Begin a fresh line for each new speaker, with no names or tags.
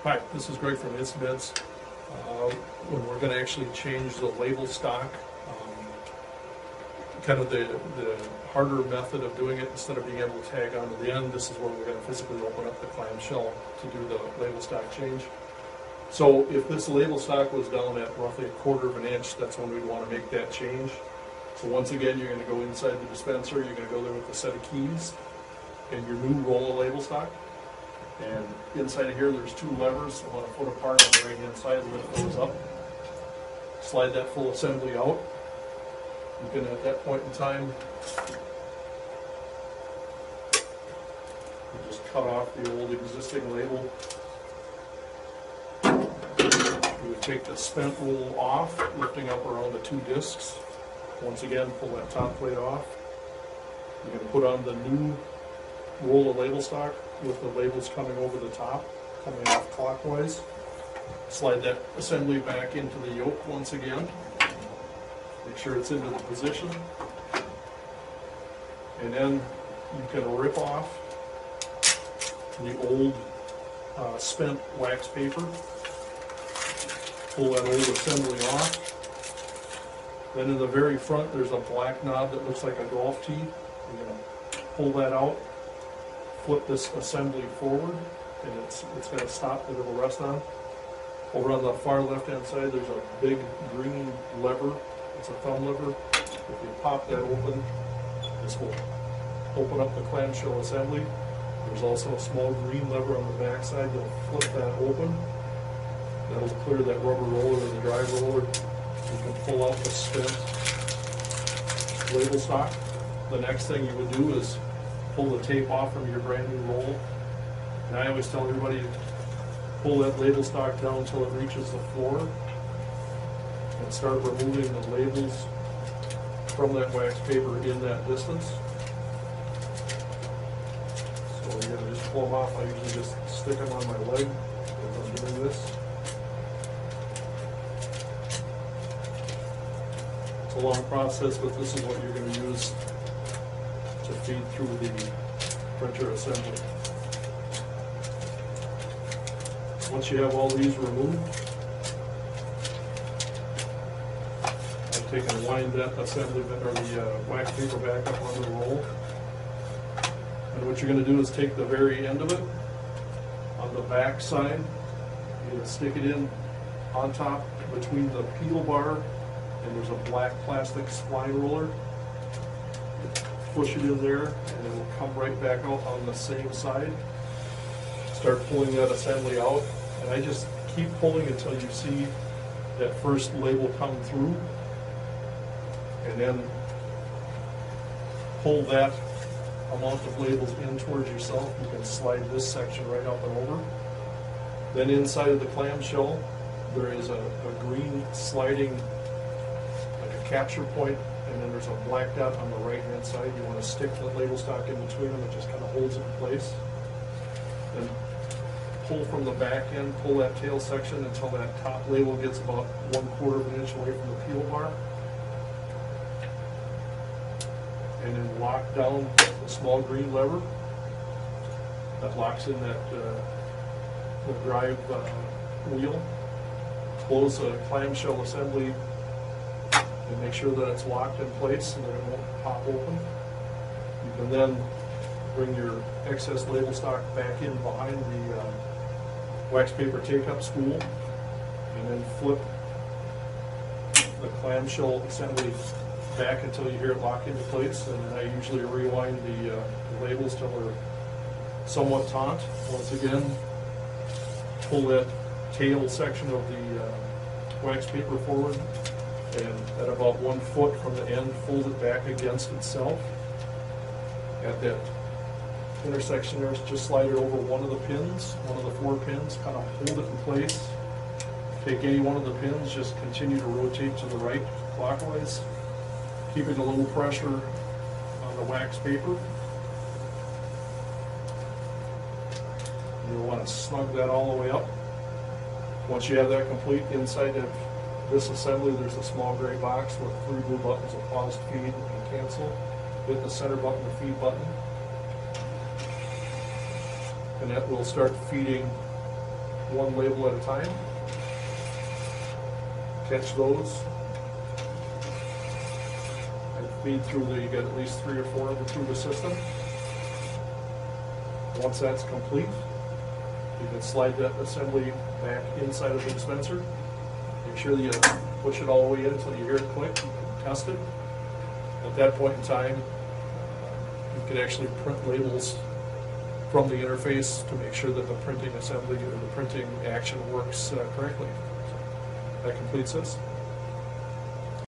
Hi, this is Greg from InstyMeds. When we're going to actually change the label stock, kind of the harder method of doing it, instead of being able to tag onto the end, this is where we're going to physically open up the clamshell to do the label stock change. So if this label stock was down at roughly 1/4 of an inch, that's when we'd want to make that change. So once again, you're going to go inside the dispenser, you're going to go there with a set of keys and your new roll of label stock. And inside of here, there's 2 levers, about 1 foot apart on the right-hand side. Lift those up, slide that full assembly out. You can, at that point in time, just cut off the old existing label. You would take the spent roll off, lifting up around the 2 discs. Once again, pull that top plate off. You're going to put on the new roll of label stock with the labels coming over the top, coming off clockwise. Slide that assembly back into the yoke once again. Make sure it's into the position. And then you can rip off the old spent wax paper. Pull that old assembly off. Then in the very front, there's a black knob that looks like a golf tee. You're going to pull that out. Flip this assembly forward, and it's going to stop that it'll rest on. Over on the far left-hand side, there's a big green lever. It's a thumb lever. If you pop that open, this will open up the clamshell assembly. There's also a small green lever on the back side. You'll flip that open. That'll clear that rubber roller or the dry roller. You can pull out the spent label stock. The next thing you would do is pull the tape off from your brand new roll. And I always tell everybody to pull that label stock down until it reaches the floor and start removing the labels from that wax paper in that distance. So you're going to just pull them off. I usually just stick them on my leg as I'm doing this. It's a long process, but this is what you're going to use to feed through the printer assembly. Once you have all these removed, I've taken and wind that assembly or the wax paper back up onto the roll. And what you're going to do is take the very end of it on the back side. You're going to stick it in on top between the peel bar and there's a black plastic spline roller. Push it in there and it will come right back out on the same side. Start pulling that assembly out, and I just keep pulling until you see that first label come through, and then pull that amount of labels in towards yourself. You can slide this section right up and over. Then inside of the clamshell there is a green sliding, like a capture point, and then there's a black dot on the right-hand side. You want to stick the label stock in between them. It just kind of holds it in place. Then pull from the back end, pull that tail section until that top label gets about 1/4 of an inch away from the peel bar. And then lock down the small green lever. That locks in that the drive wheel. Close the clamshell assembly and make sure that it's locked in place so that it won't pop open. You can then bring your excess label stock back in behind the wax paper take-up spool and then flip the clamshell assembly back until you hear it lock into place. And then I usually rewind the labels till they're somewhat taut. Once again, pull that tail section of the wax paper forward, and at about 1 foot from the end, fold it back against itself. At that intersection there, just slide it over one of the pins, one of the 4 pins, kind of hold it in place. Take any one of the pins, just continue to rotate to the right clockwise, keeping a little pressure on the wax paper. You'll want to snug that all the way up. Once you have that complete, inside of this assembly there's a small gray box with 3 blue buttons, a pause, feed, and cancel. Hit the center button, the feed button, and that will start feeding one label at a time. Catch those. And feed through you get at least 3 or 4 of them through the system. Once that's complete, you can slide that assembly back inside of the dispenser. Make sure that you push it all the way in until you hear it click. You can test it. At that point in time, you can actually print labels from the interface to make sure that the printing assembly or the printing action works correctly. So that completes this.